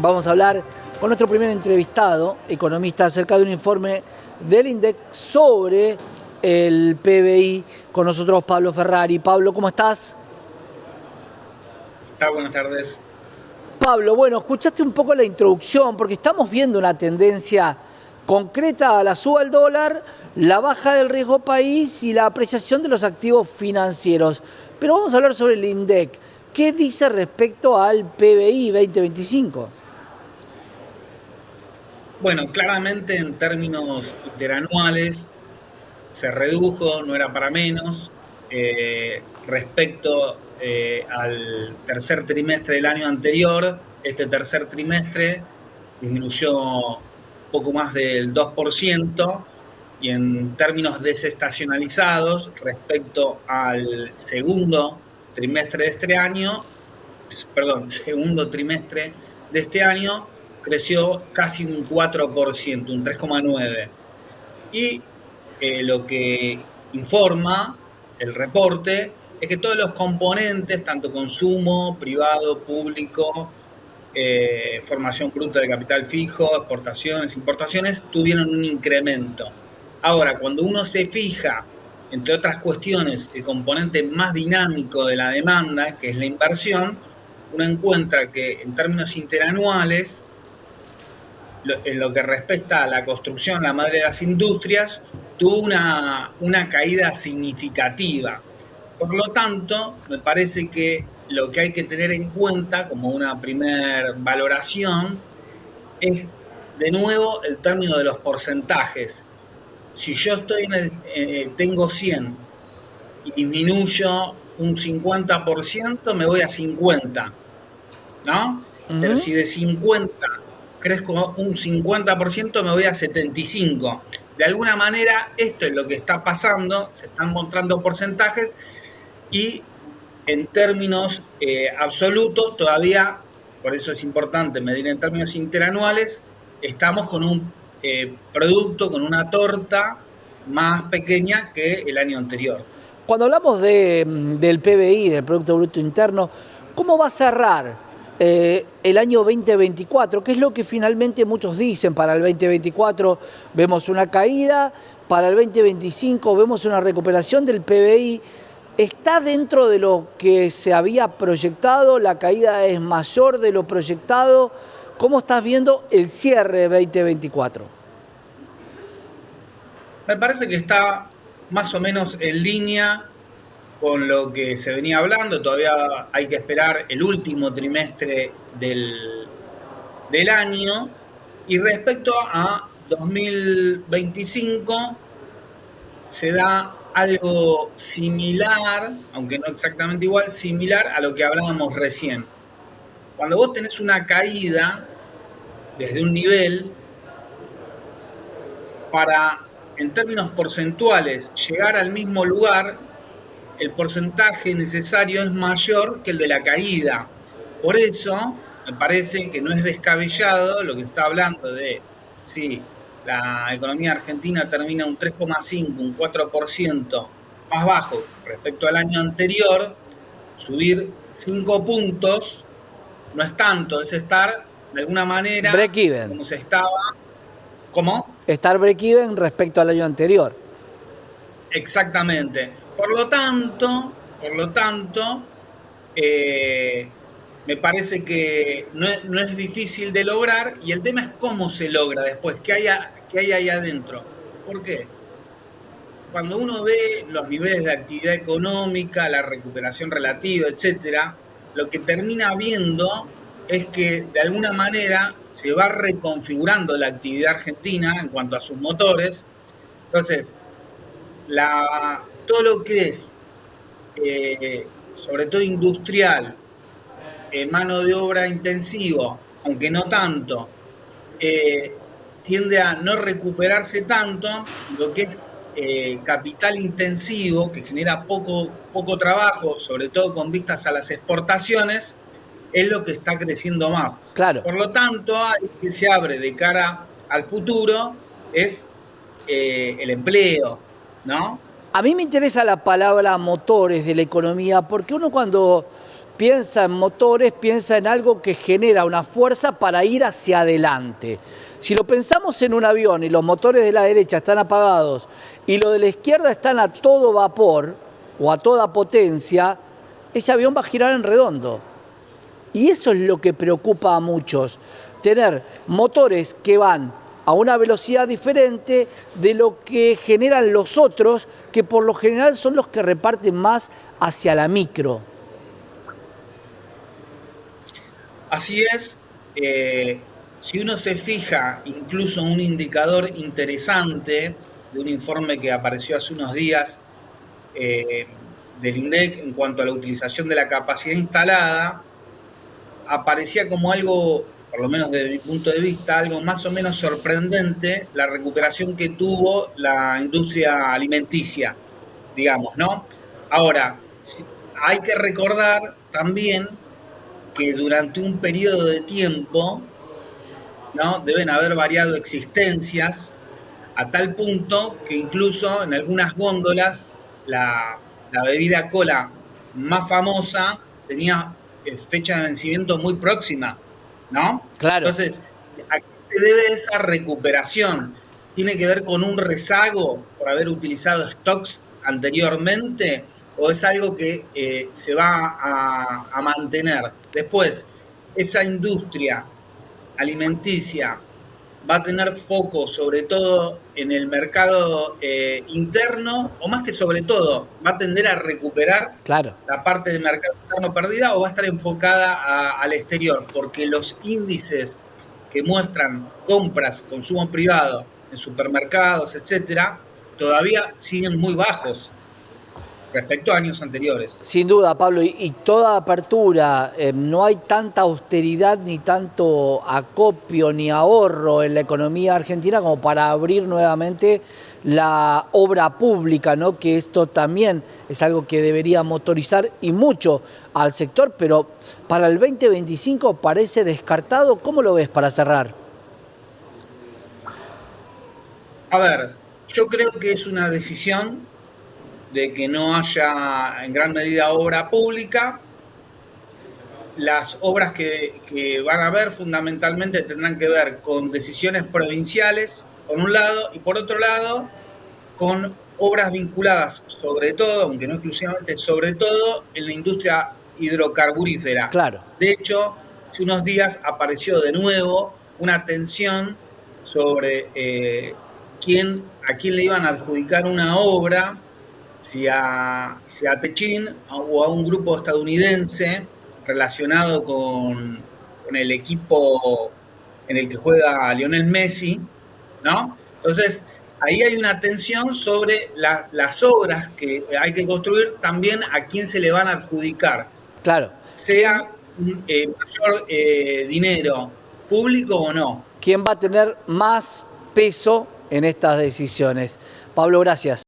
Vamos a hablar con nuestro primer entrevistado, economista, acerca de un informe del INDEC sobre el PBI. Con nosotros Pablo Ferrari. Pablo, ¿cómo estás? Buenas tardes. Pablo, bueno, escuchaste un poco la introducción, porque estamos viendo una tendencia concreta a la suba del dólar, la baja del riesgo país y la apreciación de los activos financieros. Pero vamos a hablar sobre el INDEC. ¿Qué dice respecto al PBI 2025? Bueno, claramente en términos interanuales se redujo, no era para menos, respecto al tercer trimestre del año anterior. Este tercer trimestre disminuyó poco más del 2% y en términos desestacionalizados respecto al segundo trimestre de este año creció casi un 4%, un 3,9%. Y lo que informa el reporte es que todos los componentes, tanto consumo, privado, público, formación bruta de capital fijo, exportaciones, importaciones, tuvieron un incremento. Ahora, cuando uno se fija, entre otras cuestiones, el componente más dinámico de la demanda, que es la inversión, uno encuentra que en términos interanuales, en lo que respecta a la construcción, la madre de las industrias, tuvo una caída significativa. Por lo tanto, me parece que lo que hay que tener en cuenta como una primer valoración es, de nuevo, el término de los porcentajes. Si yo tengo 100 y disminuyo un 50%, me voy a 50, ¿no? Pero si de 50 crezco un 50%, me voy a 75. De alguna manera, esto es lo que está pasando, se están mostrando porcentajes y en términos absolutos todavía, por eso es importante medir en términos interanuales, estamos con un producto, con una torta más pequeña que el año anterior. Cuando hablamos del PBI, del Producto Bruto Interno, ¿cómo va a cerrar el año 2024? ¿Qué es lo que finalmente muchos dicen? Para el 2024 vemos una caída, para el 2025 vemos una recuperación del PBI. ¿Está dentro de lo que se había proyectado? ¿La caída es mayor de lo proyectado? ¿Cómo estás viendo el cierre de 2024? Me parece que está más o menos en línea con lo que se venía hablando. Todavía hay que esperar el último trimestre del año. Y respecto a 2025, se da algo similar, aunque no exactamente igual, similar a lo que hablábamos recién. Cuando vos tenés una caída desde un nivel, para, en términos porcentuales, llegar al mismo lugar, el porcentaje necesario es mayor que el de la caída. Por eso, me parece que no es descabellado lo que se está hablando de, sí, la economía argentina termina un 3,5, un 4% más bajo respecto al año anterior. Subir 5 puntos no es tanto, es estar de alguna manera Break-even. como se estaba. ¿Cómo? Estar break-even respecto al año anterior. Exactamente. Por lo tanto, me parece que no es difícil de lograr, y el tema es cómo se logra después, qué hay ahí adentro. ¿Por qué? Cuando uno ve los niveles de actividad económica, la recuperación relativa, etcétera, lo que termina viendo es que de alguna manera se va reconfigurando la actividad argentina en cuanto a sus motores. Entonces, todo lo que es, sobre todo industrial, mano de obra intensivo, aunque no tanto, tiende a no recuperarse tanto. Lo que es capital intensivo, que genera poco trabajo, sobre todo con vistas a las exportaciones, es lo que está creciendo más. Claro. Por lo tanto, algo que se abre de cara al futuro es el empleo, ¿no? A mí me interesa la palabra motores de la economía, porque uno cuando piensa en motores, piensa en algo que genera una fuerza para ir hacia adelante. Si lo pensamos en un avión y los motores de la derecha están apagados y los de la izquierda están a todo vapor o a toda potencia, ese avión va a girar en redondo. Y eso es lo que preocupa a muchos, tener motores que van a una velocidad diferente de lo que generan los otros, que por lo general son los que reparten más hacia la micro. Así es, si uno se fija, incluso un indicador interesante de un informe que apareció hace unos días del INDEC en cuanto a la utilización de la capacidad instalada, aparecía como algo, por lo menos desde mi punto de vista, algo más o menos sorprendente la recuperación que tuvo la industria alimenticia, digamos, ¿no? Ahora, hay que recordar también que durante un periodo de tiempo, ¿no?, deben haber variado existencias a tal punto que incluso en algunas góndolas la bebida cola más famosa tenía fecha de vencimiento muy próxima, ¿no? Claro. Entonces, ¿a qué se debe esa recuperación? ¿Tiene que ver con un rezago por haber utilizado stocks anteriormente o es algo que se va a mantener? Después, esa industria alimenticia va a tener foco sobre todo en el mercado interno, o más que sobre todo, va a tender a recuperar Claro. la parte del mercado interno perdida o va a estar enfocada al exterior, porque los índices que muestran compras, consumo privado en supermercados, etcétera, todavía siguen muy bajos respecto a años anteriores. Sin duda, Pablo, y toda apertura, no hay tanta austeridad ni tanto acopio ni ahorro en la economía argentina como para abrir nuevamente la obra pública, ¿no? Que esto también es algo que debería motorizar y mucho al sector, pero para el 2025 parece descartado. ¿Cómo lo ves para cerrar? A ver, yo creo que es una decisión de que no haya en gran medida obra pública. Las obras que van a haber fundamentalmente tendrán que ver con decisiones provinciales, por un lado, y por otro lado, con obras vinculadas sobre todo, aunque no exclusivamente, sobre todo en la industria hidrocarburífera. Claro. De hecho, hace unos días apareció de nuevo una tensión sobre a quién le iban a adjudicar una obra, si a Techin o a un grupo estadounidense relacionado con el equipo en el que juega Lionel Messi, ¿no? Entonces, ahí hay una tensión sobre las obras que hay que construir, también a quién se le van a adjudicar, Claro. sea mayor dinero público o no. ¿Quién va a tener más peso en estas decisiones? Pablo, gracias.